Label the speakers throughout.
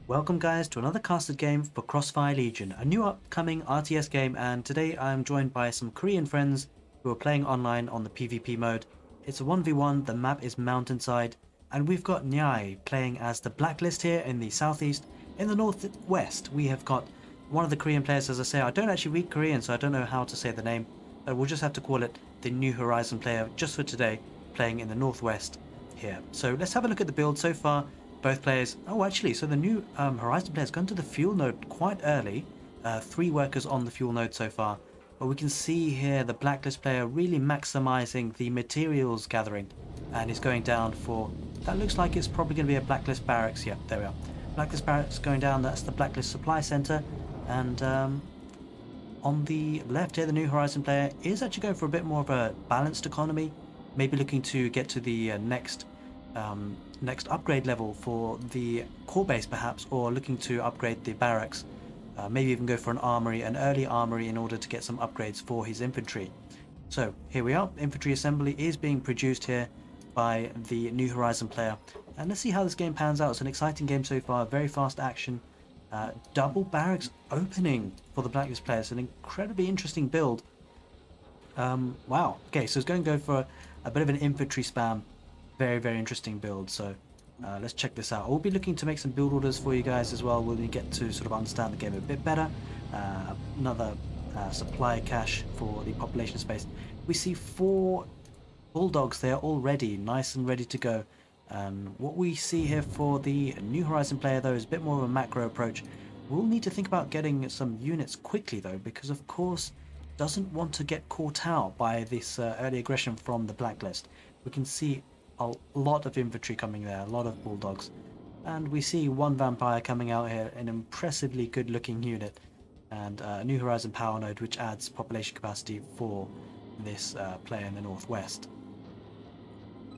Speaker 1: Welcome guys to another casted game for Crossfire Legion, a new upcoming RTS game, and today I am joined by some Korean friends who are playing online on the PvP mode. It's a 1v1, the map is Mountainside, and we've got Nyai playing as the Blacklist here in the southeast. In the northwest we have got one of the Korean players. As I say, I don't actually read Korean, so I don't know how to say the name, but we'll just have to call it the New Horizon player just for today, playing in the northwest here. So let's have a look at the build so far. Both players. Oh, actually, so the new Horizon player's gone to the fuel node quite early. 3 workers on the fuel node so far. But we can see here the Blacklist player really maximizing the materials gathering. And he's going down for... That looks like it's probably going to be a Blacklist barracks. Yep, there we are. Blacklist barracks going down. That's the Blacklist supply center. And on the left here, the New Horizon player is actually going for a bit more of a balanced economy. Maybe looking to get to the next upgrade level for the core base perhaps, or looking to upgrade the barracks, maybe even go for an early armory in order to get some upgrades for his infantry. So here we are, infantry assembly is being produced here by the New Horizon player, and let's see how this game pans out. It's an exciting game so far, very fast action, double barracks opening for the Blacklist players, an incredibly interesting build. Wow, okay, so it's going to go for a bit of an infantry spam. Very interesting build. So let's check this out. I'll be looking to make some build orders for you guys as well when you get to sort of understand the game a bit better. Another supply cache for the population space. We see 4 bulldogs there already, nice and ready to go. What we see here for the New Horizon player though is a bit more of a macro approach. We'll need to think about getting some units quickly though, because of course doesn't want to get caught out by this early aggression from the Blacklist. We can see a lot of infantry coming there, a lot of bulldogs, and we see 1 vampire coming out here, an impressively good looking unit, and a New Horizon power node which adds population capacity for this player in the northwest.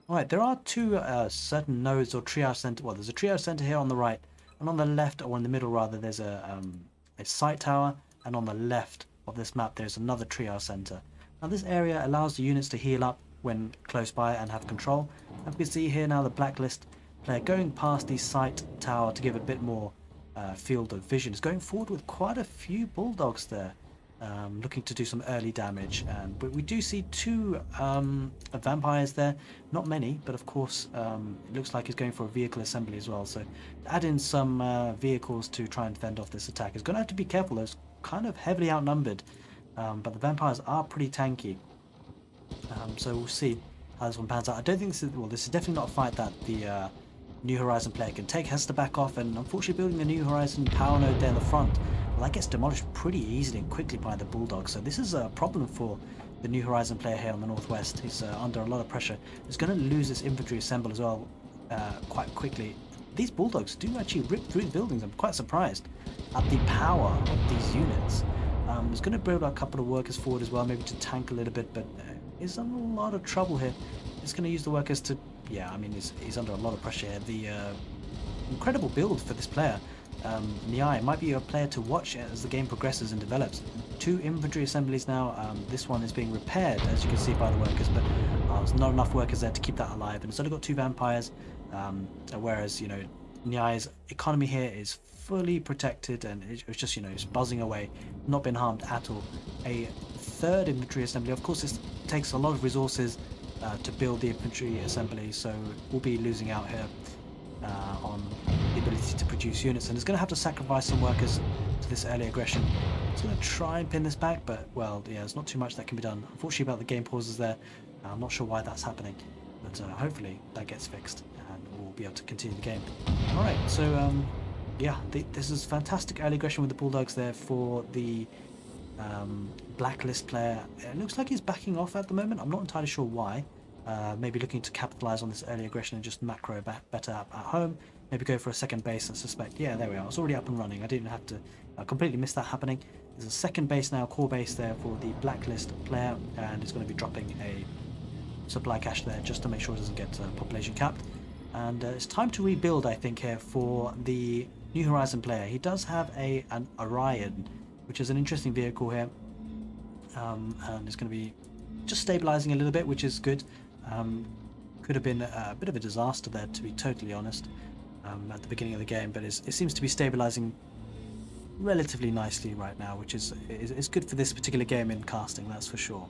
Speaker 1: Alright, there are 2 certain nodes or triage center. Well, there's a triage center here on the right, and on the left, or in the middle rather, there's a site tower, and on the left of this map there's another triage center. Now this area allows the units to heal up when close by and have control. And we can see here now the Blacklist player going past the site tower to give a bit more field of vision. Is going forward with quite a few bulldogs there, looking to do some early damage. But we do see 2 vampires there, not many, but of course it looks like he's going for a vehicle assembly as well. So add in some vehicles to try and fend off this attack. He's going to have to be careful. Those kind of heavily outnumbered, but the vampires are pretty tanky. So we'll see how this one pans out. I don't think this is definitely not a fight that the New Horizon player can take. Has to back off, and unfortunately building the New Horizon power node there in the front, well, that gets demolished pretty easily and quickly by the Bulldogs. So this is a problem for the New Horizon player here on the northwest. He's under a lot of pressure. He's going to lose this infantry assemble as well quite quickly. These Bulldogs do actually rip through the buildings. I'm quite surprised at the power of these units. He's going to build a couple of workers forward as well, maybe to tank a little bit, but is in a lot of trouble here. He's going to use the workers to... Yeah, I mean, he's under a lot of pressure here. The incredible build for this player. Nyai might be a player to watch as the game progresses and develops. 2 infantry assemblies now. This one is being repaired, as you can see by the workers, but there's not enough workers there to keep that alive. And it's only got 2 vampires, whereas, you know, Nyai's economy here is fully protected, and it's just, you know, it's buzzing away, not been harmed at all. A 3rd infantry assembly, of course this takes a lot of resources to build the infantry assembly, so we'll be losing out here on the ability to produce units, and it's going to have to sacrifice some workers to this early aggression. It's going to try and pin this back, but well, yeah, there's not too much that can be done. Unfortunately about the game pauses there, I'm not sure why that's happening, but hopefully that gets fixed and we'll be able to continue the game. Alright, so yeah, this is fantastic early aggression with the Bulldogs there for the Blacklist player. It looks like he's backing off at the moment. I'm not entirely sure why. Maybe looking to capitalize on this early aggression and just macro better at home. Maybe go for a second base, I suspect. Yeah, there we are. It's already up and running. I didn't have to completely miss that happening. There's a second base now, core base there for the Blacklist player, and it's going to be dropping a supply cache there just to make sure it doesn't get population capped. And it's time to rebuild, I think, here for the New Horizon player. He does have an Orion, which is an interesting vehicle here, and it's going to be just stabilizing a little bit, which is good. Could have been a bit of a disaster there, to be totally honest. at the beginning of the game, but it seems to be stabilizing relatively nicely right now, which is good for this particular game in casting, that's for sure.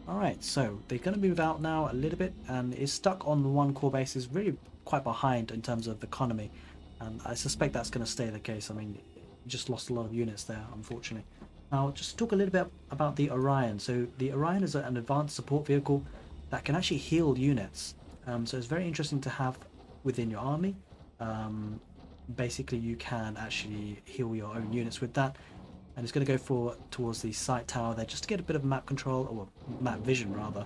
Speaker 1: Alright, so they're going to move out now a little bit, and is stuck on one core base, is really quite behind in terms of economy, and I suspect that's going to stay the case. I mean, just lost a lot of units there, unfortunately. Now, just talk a little bit about the Orion. So the Orion is an advanced support vehicle that can actually heal units. So it's very interesting to have within your army. Basically, you can actually heal your own units with that. And it's going to go towards the sight tower there just to get a bit of map control, or map vision rather.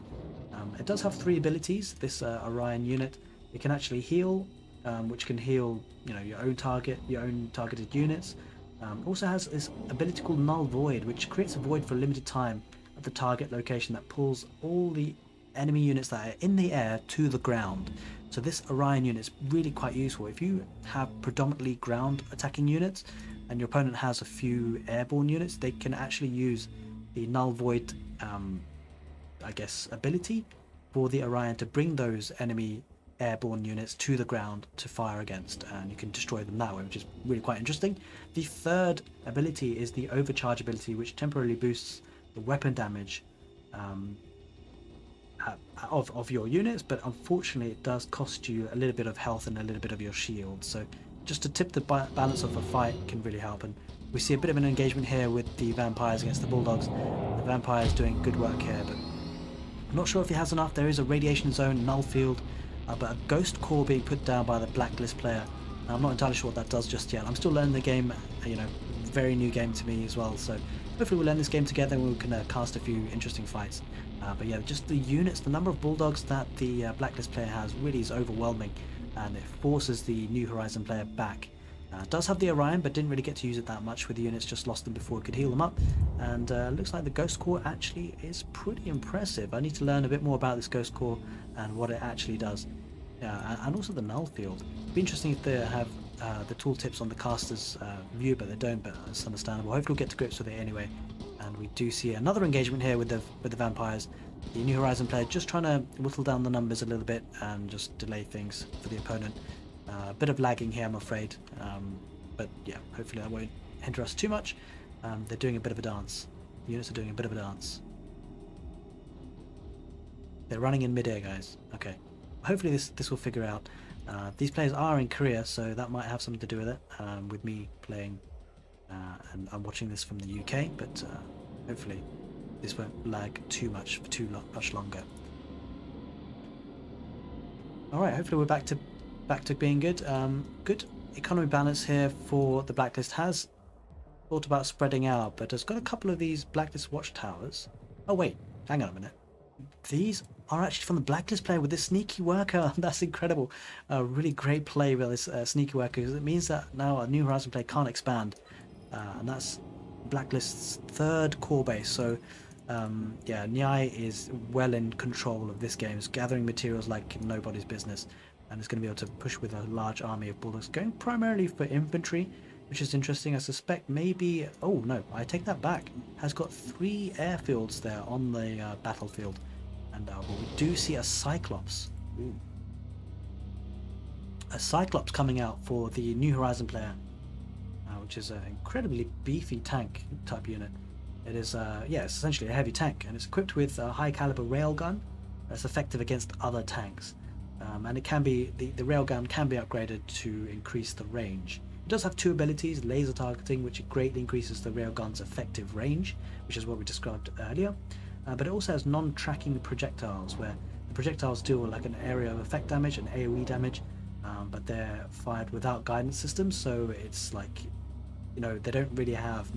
Speaker 1: It does have 3 abilities, this Orion unit. It can actually heal, which can heal your own targeted units. Also has this ability called Null Void, which creates a void for a limited time at the target location that pulls all the enemy units that are in the air to the ground. So this Orion unit is really quite useful. If you have predominantly ground attacking units and your opponent has a few airborne units, they can actually use the Null Void ability for the Orion to bring those enemy airborne units to the ground to fire against, and you can destroy them that way, which is really quite interesting. The third ability is the Overcharge ability, which temporarily boosts the weapon damage of your units, but unfortunately it does cost you a little bit of health and a little bit of your shield. So just to tip the balance of a fight can really help, and we see a bit of an engagement here with the vampires against the bulldogs. The vampires doing good work here, but I'm not sure if he has enough. There is a radiation zone, null field, but a ghost core being put down by the blacklist player. I'm not entirely sure what that does just yet. I'm still learning the game, very new game to me as well, so hopefully we'll learn this game together and we can cast a few interesting fights. But yeah, just the units, the number of bulldogs that the blacklist player has really is overwhelming, and it forces the New Horizon player back. Does have the Orion, but didn't really get to use it that much with the units, just lost them before it could heal them up. And looks like the Ghost Core actually is pretty impressive. I need to learn a bit more about this Ghost Core and what it actually does. And also the Null Field. It'd be interesting if they have the tooltips on the caster's view, but they don't, but it's understandable. Hopefully we'll get to grips with it anyway. And we do see another engagement here with the vampires. The New Horizon player just trying to whittle down the numbers a little bit and just delay things for the opponent. A bit of lagging here, I'm afraid, but yeah, hopefully that won't hinder us too much. They're doing a bit of a dance. The units are doing a bit of a dance. They're running in mid-air, guys. Okay, hopefully this will figure out. These players are in Korea, so that might have something to do with it, with me playing, and I'm watching this from the UK, but hopefully this won't lag too much for much longer. Alright, hopefully we're back to being good. Good economy balance here for the blacklist. Has thought about spreading out, but has got a couple of these blacklist watchtowers. Oh wait, hang on a minute. These are actually from the blacklist player with this sneaky worker. That's incredible. Really great play with this sneaky worker, because it means that now a New Horizon player can't expand, and that's blacklist's third core base. So yeah, Nyai is well in control of this game. It's gathering materials like nobody's business, and it's going to be able to push with a large army of bulldogs, going primarily for infantry, which is interesting. I suspect maybe... oh no, I take that back. Has got 3 airfields there on the battlefield, and we do see a Cyclops. Ooh. A Cyclops coming out for the New Horizon player, which is an incredibly beefy tank type unit. It is, yeah, it's essentially a heavy tank, and it's equipped with a high caliber railgun that's effective against other tanks. And it can be, the railgun can be upgraded to increase the range. It does have 2 abilities, laser targeting, which greatly increases the railgun's effective range, which is what we described earlier. But it also has non-tracking projectiles, where the projectiles deal like an area of effect damage and AoE damage, but they're fired without guidance systems, so it's like, they don't really have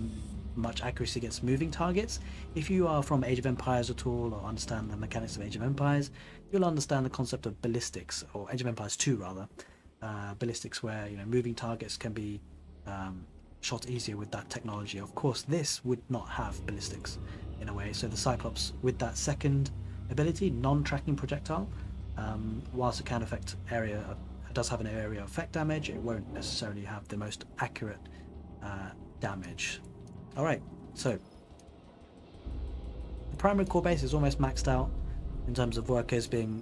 Speaker 1: much accuracy against moving targets. If you are from Age of Empires at all, or understand the mechanics of Age of Empires, you'll understand the concept of ballistics, or Age of Empires 2 rather. Ballistics, where moving targets can be shot easier with that technology. Of course, this would not have ballistics in a way, so the Cyclops, with that second ability, non-tracking projectile, whilst it can affect area, it does have an area effect damage, it won't necessarily have the most accurate damage. Alright, so the primary core base is almost maxed out in terms of workers being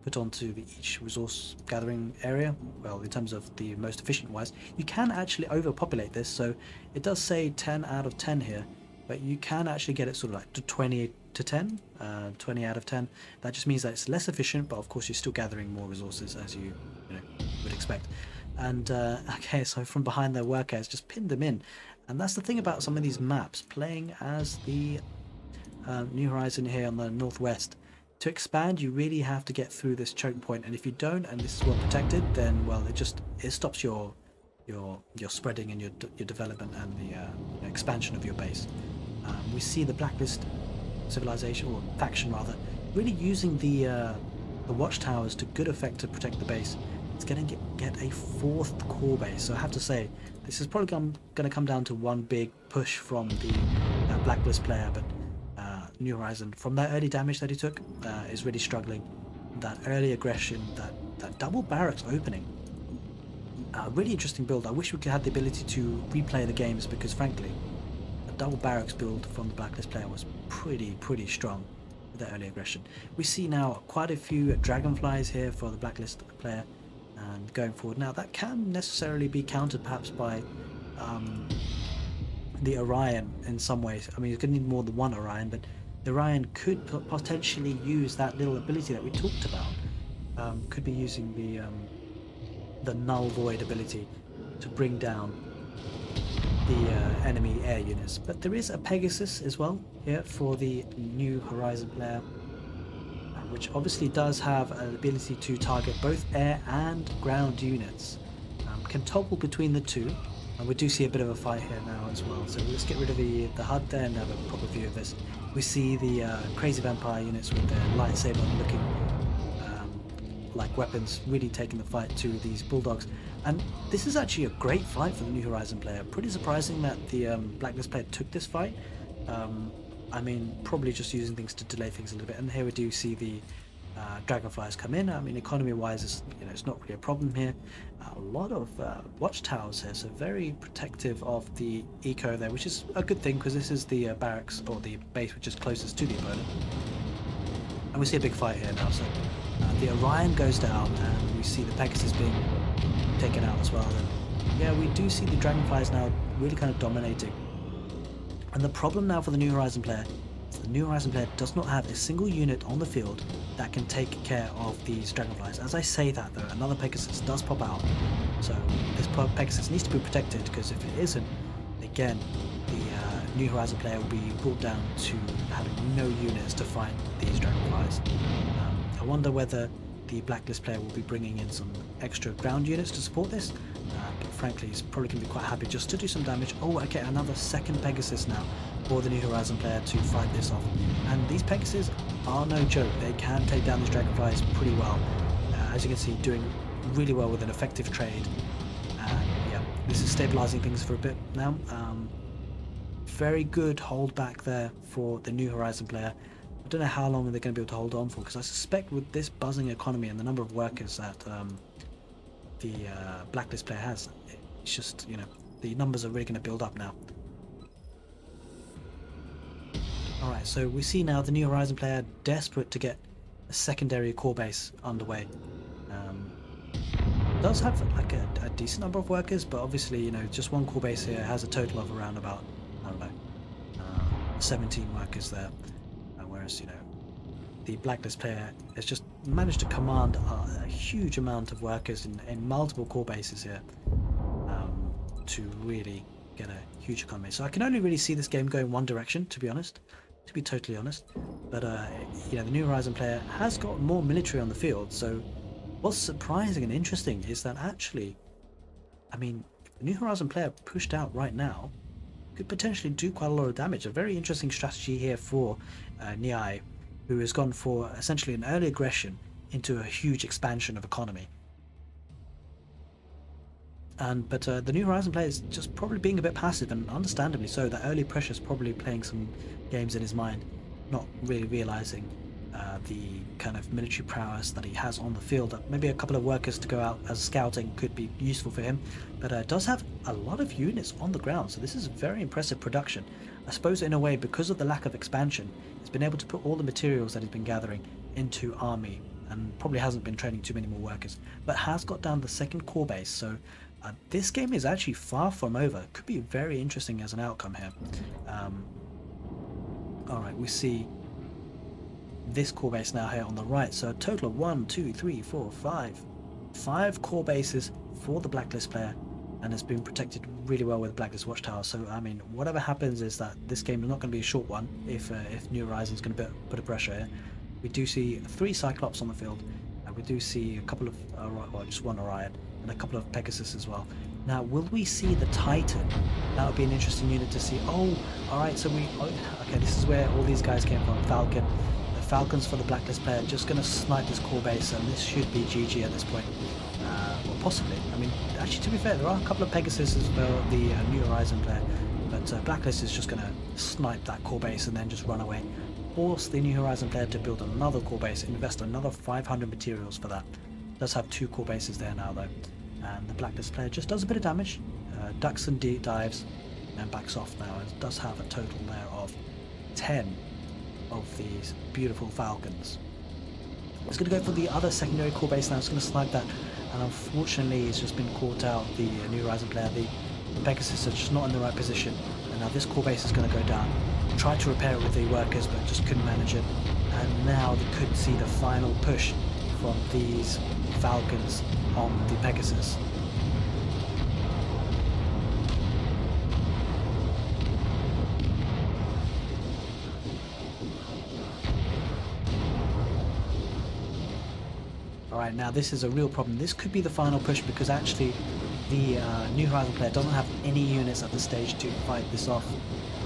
Speaker 1: put onto each resource gathering area, well, in terms of the most efficient wise, you can actually overpopulate this. So it does say 10 out of 10 here, but you can actually get it sort of like to 20 to 10, 20 out of 10. That just means that it's less efficient, but of course you're still gathering more resources as you would expect. And okay, so from behind their workers, just pinned them in. And that's the thing about some of these maps, playing as the New Horizon here on the northwest. To expand, you really have to get through this choke point, and if you don't, and this is well protected, then well, it stops your spreading and your development and the expansion of your base. We see the Blacklist civilization, or faction rather, really using the watchtowers to good effect to protect the base. It's going to get a fourth core base, so I have to say this is probably going to come down to one big push from the Blacklist player, but New Horizon, from that early damage that he took, is really struggling. That early aggression, that double barracks opening, really interesting build. I wish we could have the ability to replay the games, because frankly the double barracks build from the Blacklist player was pretty strong with that early aggression. We see now quite a few dragonflies here for the Blacklist player, and going forward now that can necessarily be countered perhaps by the Orion in some ways. I mean, you're going to need more than one Orion, but the Orion could potentially use that little ability that we talked about. Could be using the null void ability to bring down the enemy air units. But there is a Pegasus as well here for the New Horizon player, which obviously does have an ability to target both air and ground units. Can toggle between the two, and we do see a bit of a fight here now as well. So let's get rid of the HUD there and have a proper view of this. We see the crazy vampire units with their lightsaber looking like weapons, really taking the fight to these bulldogs. And this is actually a great fight for the New Horizon player. Pretty surprising that the Blacklist player took this fight. I mean, probably just using things to delay things a little bit. And here we do see the dragonflies come in. I mean, economy-wise, it's not really a problem here. A lot of watchtowers here, so very protective of the eco there, which is a good thing, because this is the barracks or the base which is closest to the opponent. And we see a big fight here now. So the Orion goes down, and we see the Pegasus being taken out as well. And yeah, we do see the dragonflies now really kind of dominating. And the problem now for the New Horizon player is the New Horizon player does not have a single unit on the field that can take care of these dragonflies. As I say that though, another Pegasus does pop out, so this Pegasus needs to be protected, because if it isn't, again, the New Horizon player will be brought down to having no units to fight these dragonflies. I wonder whether the Blacklist player will be bringing in some extra ground units to support this, but frankly he's probably going to be quite happy just to do some damage. Oh, okay, another second Pegasus now for the New Horizon player to fight this off. And these Pegasus are no joke. They can take down these dragonflies pretty well. As you can see, doing really well with an effective trade. Yeah, this is stabilizing things for a bit now. Very good hold back there for the New Horizon player. I don't know how long they're going to be able to hold on for, because I suspect with this buzzing economy and the number of workers that the Blacklist player has, it's just, the numbers are really going to build up now. Alright, so we see now the New Horizon player desperate to get a secondary core base underway. Does have like a decent number of workers, but obviously, just one core base here has a total of around about, I don't know, 17 workers there. Whereas, the Blacklist player has just managed to command a huge amount of workers in multiple core bases here, to really get a huge economy. So I can only really see this game going one direction, to be honest, to be totally honest. But the New Horizon player has got more military on the field. So what's surprising and interesting is that actually, I mean, if the New Horizon player pushed out right now, could potentially do quite a lot of damage. A very interesting strategy here for Niai, who has gone for essentially an early aggression into a huge expansion of economy. But the New Horizon player is just probably being a bit passive, and understandably so. That early pressure is probably playing some games in his mind, not really realizing the kind of military prowess that he has on the field. Maybe a couple of workers to go out as scouting could be useful for him, but does have a lot of units on the ground, so this is very impressive production. I suppose in a way, because of the lack of expansion, he's been able to put all the materials that he's been gathering into army and probably hasn't been training too many more workers, but has got down the second core base. So this game is actually far from over. Could be very interesting as an outcome here. All right, we see this core base now here on the right. So a total of 1, 2, 3, 4, 5 core bases for the Blacklist player, and it's been protected really well with Blacklist Watchtower. So I mean, whatever happens is that this game is not going to be a short one if New Horizons going to put a pressure here. We do see 3 Cyclops on the field, and we do see a couple of well, just 1 Orion and a couple of Pegasus as well. Now, will we see the Titan? That would be an interesting unit to see. Oh, all right. So okay, this is where all these guys came from. Falcon. The Falcons for the Blacklist player just going to snipe this core base, and this should be GG at this point. Or possibly. I mean, actually, to be fair, there are a couple of Pegasus for the New Horizon player, but Blacklist is just going to snipe that core base and then just run away. Force the New Horizon player to build another core base, invest another 500 materials for that. Does have 2 core bases there now though, and the Blacklist player just does a bit of damage, ducks and dives, and backs off now, and does have a total there of 10 of these beautiful Falcons. It's going to go for the other secondary core base now. It's going to snipe that, and unfortunately it's just been caught out. The New Horizon player, the Pegasus, are just not in the right position, and now this core base is going to go down. Tried to repair it with the workers, but just couldn't manage it, and now they could see the final push from these Falcons on the Pegasus. Alright, now this is a real problem. This could be the final push, because actually the New Horizon player doesn't have any units at this stage to fight this off.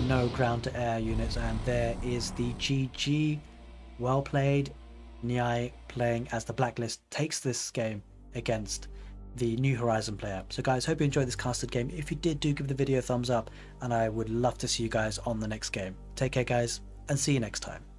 Speaker 1: No ground-to-air units, and there is the GG. Well played. Nyai playing as the Blacklist takes this game against the New Horizon player. So guys, hope you enjoyed this casted game. If you did, do give the video a thumbs up, and I would love to see you guys on the next game. Take care guys, and see you next time.